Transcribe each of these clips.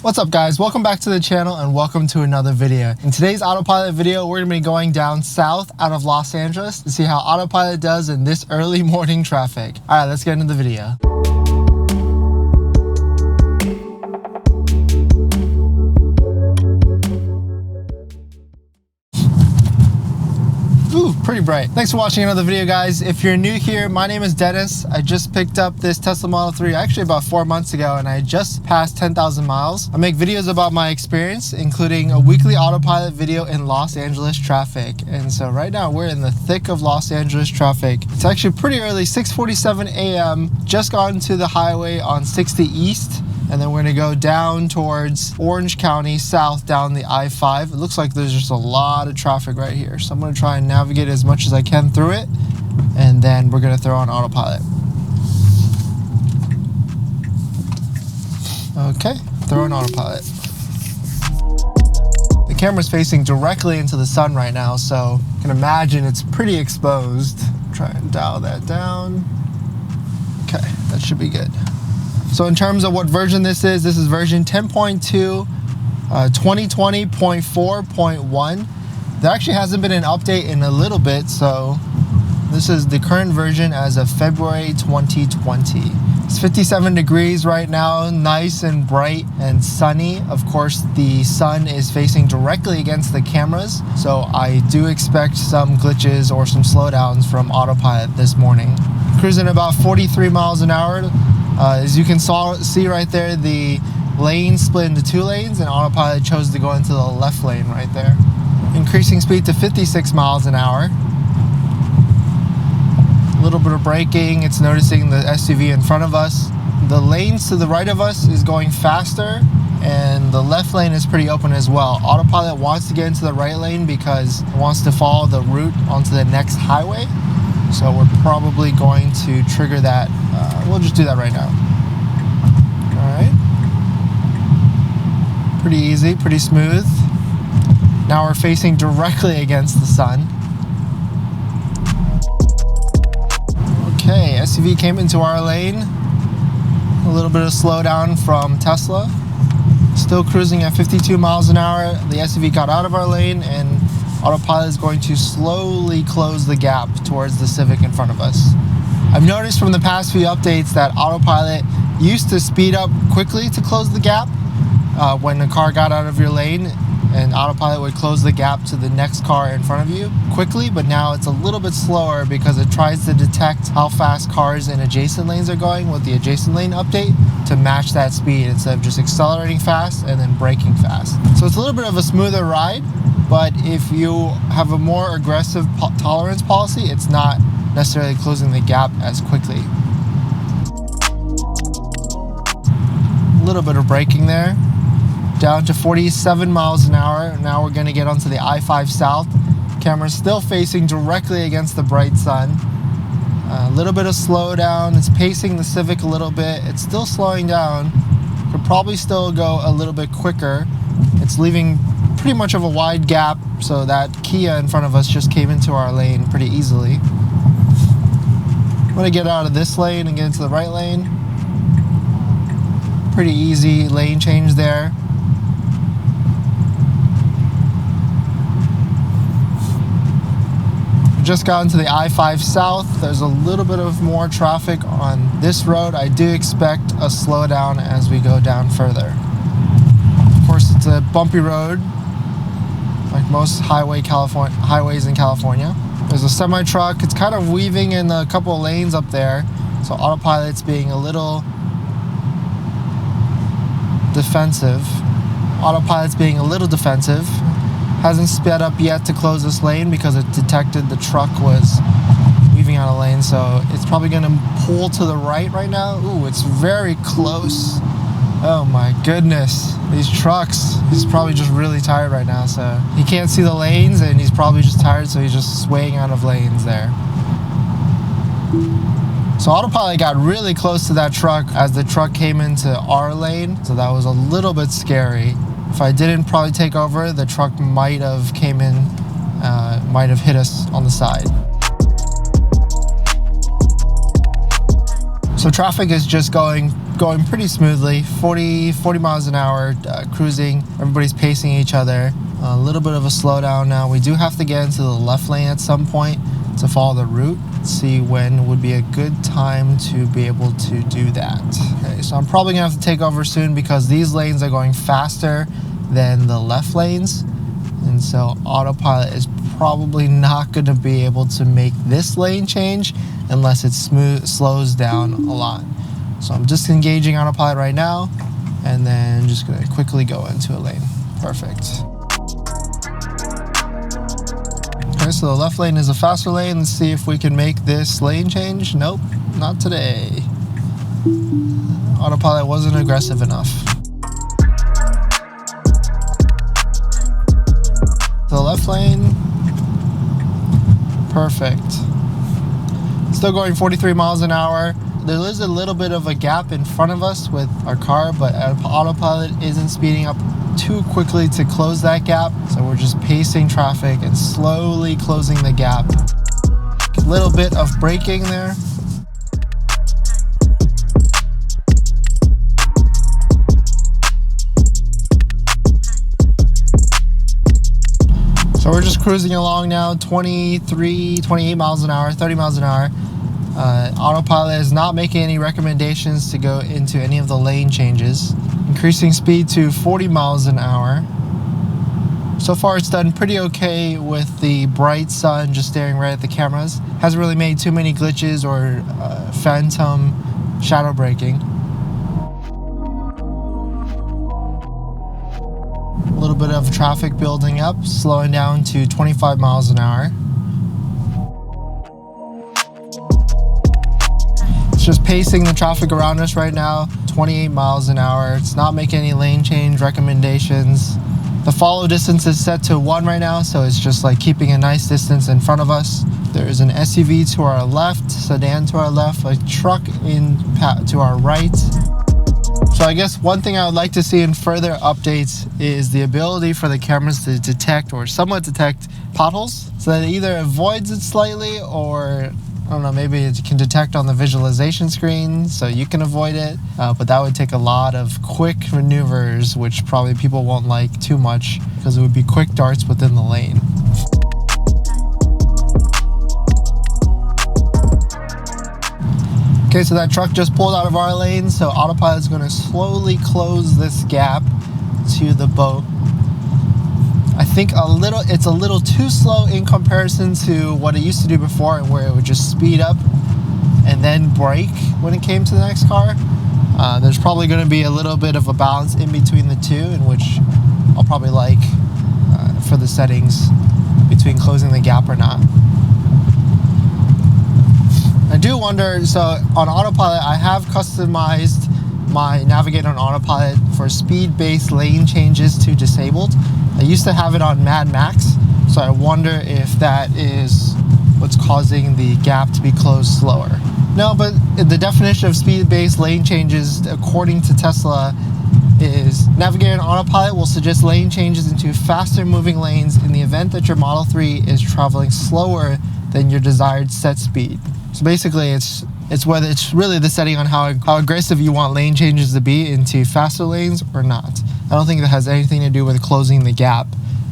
What's up guys, welcome back to the channel and welcome to another video. In today's autopilot video, we're going to be going down south out of Los Angeles to see how autopilot does in this early morning traffic. Alright, let's get into the video. Ooh, pretty bright. Thanks for watching another video, guys. If you're new here, my name is Dennis. I just picked up this Tesla Model 3 actually about 4 months ago, and I just passed 10,000 miles. I make videos about my experience, including a weekly autopilot video in Los Angeles traffic. And so right now we're in the thick of Los Angeles traffic. It's actually pretty early, 6:47 a.m. Just got into the highway on 60 East. And then we're gonna go down towards Orange County south down the I-5. It looks like there's just a lot of traffic right here. So I'm gonna try and navigate as much as I can through it. And then we're gonna throw on autopilot. Okay, throw on autopilot. The camera's facing directly into the sun right now, so you can imagine it's pretty exposed. Try and dial that down. Okay, that should be good. So in terms of what version this is version 10.2, 2020.4.1. There actually hasn't been an update in a little bit, so this is the current version as of February 2020. It's 57 degrees right now, nice and bright and sunny. Of course, the sun is facing directly against the cameras, so I do expect some glitches or some slowdowns from autopilot this morning. Cruising about 43 miles an hour. As you can see right there, the lane split into 2 lanes, and autopilot chose to go into the left lane right there. Increasing speed to 56 miles an hour. A little bit of braking. It's noticing the SUV in front of us. The lanes to the right of us is going faster, and the left lane is pretty open as well. Autopilot wants to get into the right lane because it wants to follow the route onto the next highway. So we're probably going to trigger that. We'll just do that right now. All right. Pretty easy, pretty smooth. Now we're facing directly against the sun. Okay, SUV came into our lane. A little bit of slowdown from Tesla. Still cruising at 52 miles an hour. The SUV got out of our lane, and autopilot is going to slowly close the gap towards the Civic in front of us. I've noticed from the past few updates that autopilot used to speed up quickly to close the gap when the car got out of your lane, and autopilot would close the gap to the next car in front of you quickly, but now it's a little bit slower because it tries to detect how fast cars in adjacent lanes are going with the adjacent lane update to match that speed instead of just accelerating fast and then braking fast. So it's a little bit of a smoother ride, but if you have a more aggressive tolerance policy, it's not necessarily closing the gap as quickly. A little bit of braking there. Down to 47 miles an hour. Now we're gonna get onto the I-5 South. Camera's still facing directly against the bright sun. A little bit of slowdown. It's pacing the Civic a little bit. It's still slowing down. Could probably still go a little bit quicker. It's leaving pretty much of a wide gap, so that Kia in front of us just came into our lane pretty easily. I'm gonna get out of this lane and get into the right lane. Pretty easy lane change there. We just got into the I-5 South. There's a little bit of more traffic on this road. I do expect a slowdown as we go down further. Of course, it's a bumpy road, like most highways in California. There's a semi-truck. It's kind of weaving in a couple of lanes up there, so autopilot's being a little defensive. Autopilot's being a little defensive. Hasn't sped up yet to close this lane because it detected the truck was weaving out of lane, so it's probably going to pull to the right now. Ooh, it's very close. Oh my goodness, these trucks. He's probably just really tired right now, so he can't see the lanes, and he's probably just tired, so he's just swaying out of lanes there. So autopilot got really close to that truck as the truck came into our lane, so that was a little bit scary. If I didn't probably take over, the truck might have came in, might have hit us on the side. So traffic is just going going pretty smoothly, 40 miles an hour, cruising. Everybody's pacing each other. A little bit of a slowdown now. We do have to get into the left lane at some point to follow the route. See when would be a good time to be able to do that. Okay, so I'm probably gonna have to take over soon because these lanes are going faster than the left lanes. And so autopilot is probably not gonna be able to make this lane change unless it slows down a lot. So I'm just engaging autopilot right now and then just gonna quickly go into a lane. Perfect. Okay, so the left lane is a faster lane. Let's see if we can make this lane change. Nope, not today. Autopilot wasn't aggressive enough. The left lane, perfect. Still going 43 miles an hour. There is a little bit of a gap in front of us with our car, but autopilot isn't speeding up too quickly to close that gap. So we're just pacing traffic and slowly closing the gap. A little bit of braking there. So we're just cruising along now, 23, 28 miles an hour, 30 miles an hour. Autopilot is not making any recommendations to go into any of the lane changes. Increasing speed to 40 miles an hour. So far it's done pretty okay with the bright sun just staring right at the cameras. Hasn't really made too many glitches or phantom shadow braking. A little bit of traffic building up, slowing down to 25 miles an hour. Just pacing the traffic around us right now, 28 miles an hour. It's not making any lane change recommendations. The follow distance is set to 1 right now, so it's just like keeping a nice distance in front of us. There is an SUV to our left, sedan to our left, a truck to our right. So I guess one thing I would like to see in further updates is the ability for the cameras to detect or somewhat detect potholes, so that it either avoids it slightly or I don't know, maybe it can detect on the visualization screen so you can avoid it, but that would take a lot of quick maneuvers, which probably people won't like too much because it would be quick darts within the lane. Okay, so that truck just pulled out of our lane, so autopilot is going to slowly close this gap to the boat. I think it's a little too slow in comparison to what it used to do before, where it would just speed up and then brake when it came to the next car. There's probably going to be a little bit of a balance in between the two, in which I'll probably like for the settings between closing the gap or not. I do wonder, so on autopilot I have customized my navigator on autopilot for speed-based lane changes to disabled. I used to have it on Mad Max, so I wonder if that is what's causing the gap to be closed slower. No, but the definition of speed-based lane changes, according to Tesla, is navigator on autopilot will suggest lane changes into faster moving lanes in the event that your Model 3 is traveling slower than your desired set speed. So basically it's whether it's really the setting on how aggressive you want lane changes to be into faster lanes or not. I don't think that has anything to do with closing the gap.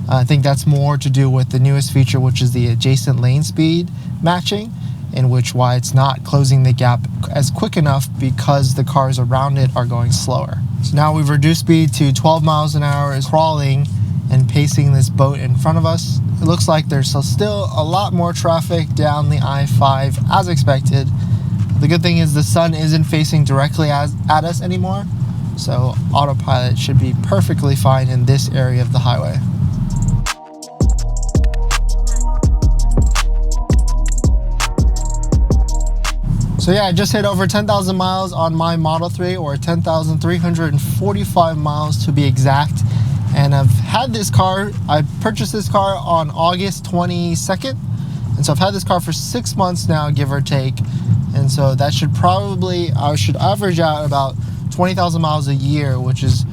I think that's more to do with the newest feature, which is the adjacent lane speed matching, in which why it's not closing the gap as quick enough because the cars around it are going slower. So now we've reduced speed to 12 miles an hour, is crawling and pacing this boat in front of us. It looks like there's still a lot more traffic down the I-5 as expected. The good thing is the sun isn't facing directly at us anymore, so autopilot should be perfectly fine in this area of the highway. So yeah, I just hit over 10,000 miles on my Model 3, or 10,345 miles to be exact. And I've had this car, I purchased this car on August 22nd. And so I've had this car for 6 months now, give or take. And so that should probably, I should average out about 20,000 miles a year, which is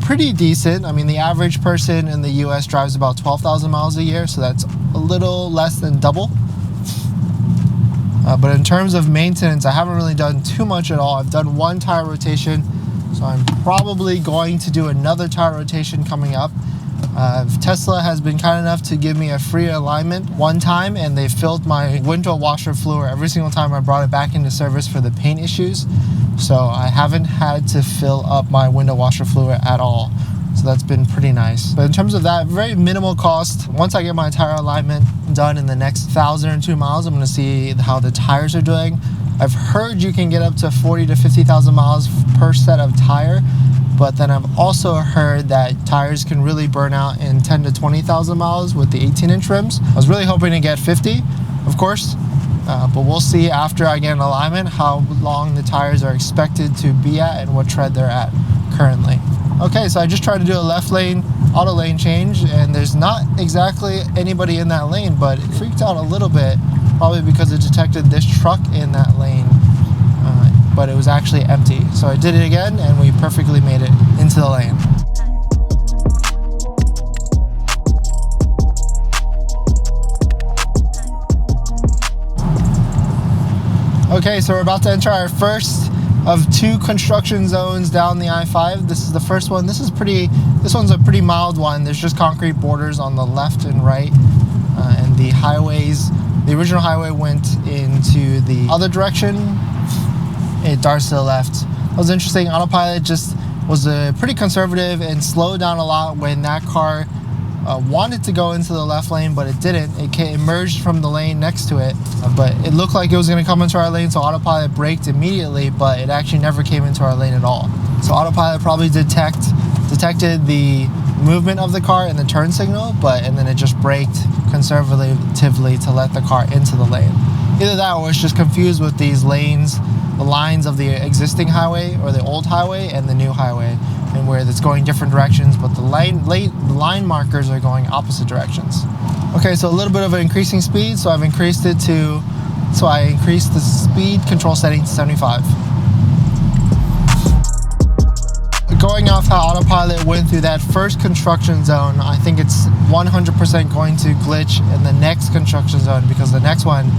pretty decent. I mean, the average person in the US drives about 12,000 miles a year, so that's a little less than double. But in terms of maintenance, I haven't really done too much at all. I've done one tire rotation, so I'm probably going to do another tire rotation coming up. Tesla has been kind enough to give me a free alignment one time, and they filled my window washer fluid every single time I brought it back into service for the paint issues. So I haven't had to fill up my window washer fluid at all. So that's been pretty nice. But in terms of that, very minimal cost. Once I get my tire alignment done in the next 1,002 miles, I'm gonna see how the tires are doing. I've heard you can get up to 40 to 50,000 miles per set of tire, but then I've also heard that tires can really burn out in 10 to 20,000 miles with the 18-inch rims. I was really hoping to get 50, of course, but we'll see after I get an alignment how long the tires are expected to be at and what tread they're at currently. Okay, so I just tried to do a left lane auto lane change, and there's not exactly anybody in that lane, but it freaked out a little bit, probably because it detected this truck in that lane, but it was actually empty. So I did it again, and we perfectly made it into the lane. Okay, so we're about to enter our first of 2 construction zones down the I-5. This is the first one. This one's a pretty mild one. There's just concrete borders on the left and right, and the original highway went into the other direction. It darts to the left. It was interesting. Autopilot just was pretty conservative and slowed down a lot when that car wanted to go into the left lane, but it didn't. It emerged from the lane next to it, but it looked like it was going to come into our lane, so Autopilot braked immediately, but it actually never came into our lane at all. So Autopilot probably detected the movement of the car and the turn signal, and then it just braked conservatively to let the car into the lane. Either that or it's just confused with these lanes, the lines of the existing highway or the old highway and the new highway, and where it's going different directions, but the line markers are going opposite directions. Okay, so a little bit of an increasing speed, so I increased the speed control setting to 75. Going off how Autopilot went through that first construction zone, I think it's 100% going to glitch in the next construction zone, because the next one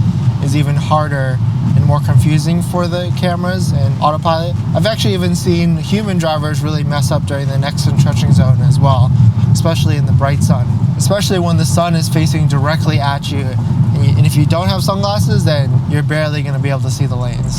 is even harder and more confusing for the cameras and Autopilot. I've actually even seen human drivers really mess up during the next construction zone as well, especially in the bright sun, especially when the sun is facing directly at you. And if you don't have sunglasses, then you're barely going to be able to see the lanes.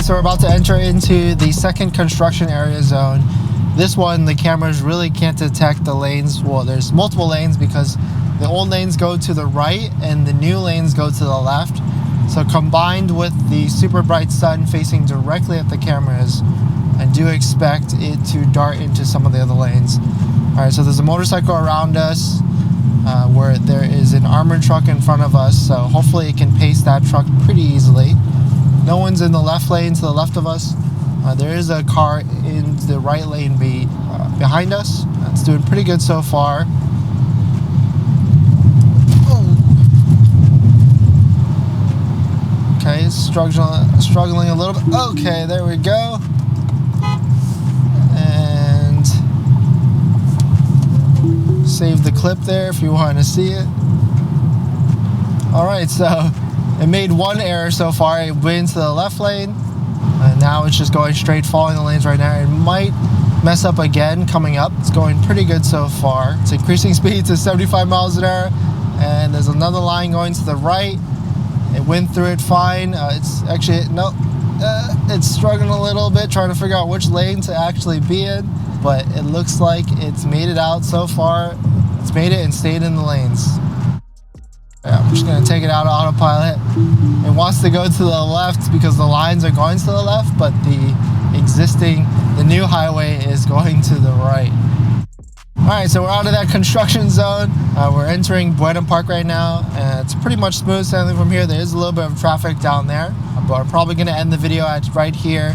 So we're about to enter into the second construction area zone. This one, the cameras really can't detect the lanes. Well, there's multiple lanes because the old lanes go to the right and the new lanes go to the left. So combined with the super bright sun facing directly at the cameras, I do expect it to dart into some of the other lanes. All right, so there's a motorcycle around us where there is an armored truck in front of us. So hopefully it can pace that truck pretty easily. No one's in the left lane to the left of us. There is a car in the right lane behind us. It's doing pretty good so far. Okay, it's struggling a little bit. Okay, there we go. And save the clip there if you want to see it. All right, so it made one error so far. It went into the left lane, and now it's just going straight, following the lanes right now. It might mess up again coming up. It's going pretty good so far. It's increasing speed to 75 miles an hour, and there's another line going to the right. It went through it fine. It's actually, no, it's struggling a little bit, trying to figure out which lane to actually be in, but it looks like it's made it out so far. It's made it and stayed in the lanes. Yeah, I'm just going to take it out of Autopilot. It wants to go to the left because the lines are going to the left, but the new highway is going to the right. Alright, so we're out of that construction zone. We're entering Buena Park right now. It's pretty much smooth sailing from here. There is a little bit of traffic down there, but we're probably going to end the video right here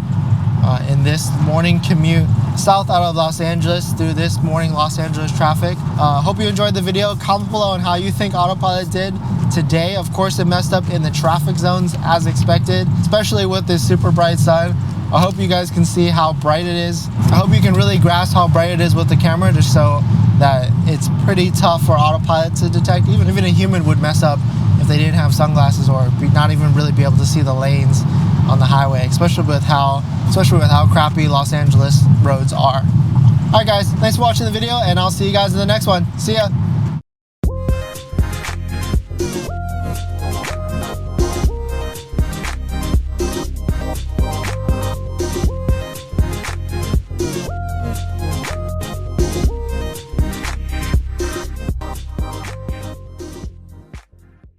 in this morning commute south out of Los Angeles through this morning Los Angeles traffic. Hope you enjoyed the video. Comment below on how you think Autopilot did today. Of course, it messed up in the traffic zones as expected, especially with this super bright sun. I hope you guys can see how bright it is. I hope you can really grasp how bright it is with the camera, just so that it's pretty tough for autopilot to detect. Even a human would mess up if they didn't have sunglasses, or not even really be able to see the lanes on the highway, especially with how crappy Los Angeles roads are. Alright guys, thanks for watching the video, and I'll see you guys in the next one. See ya!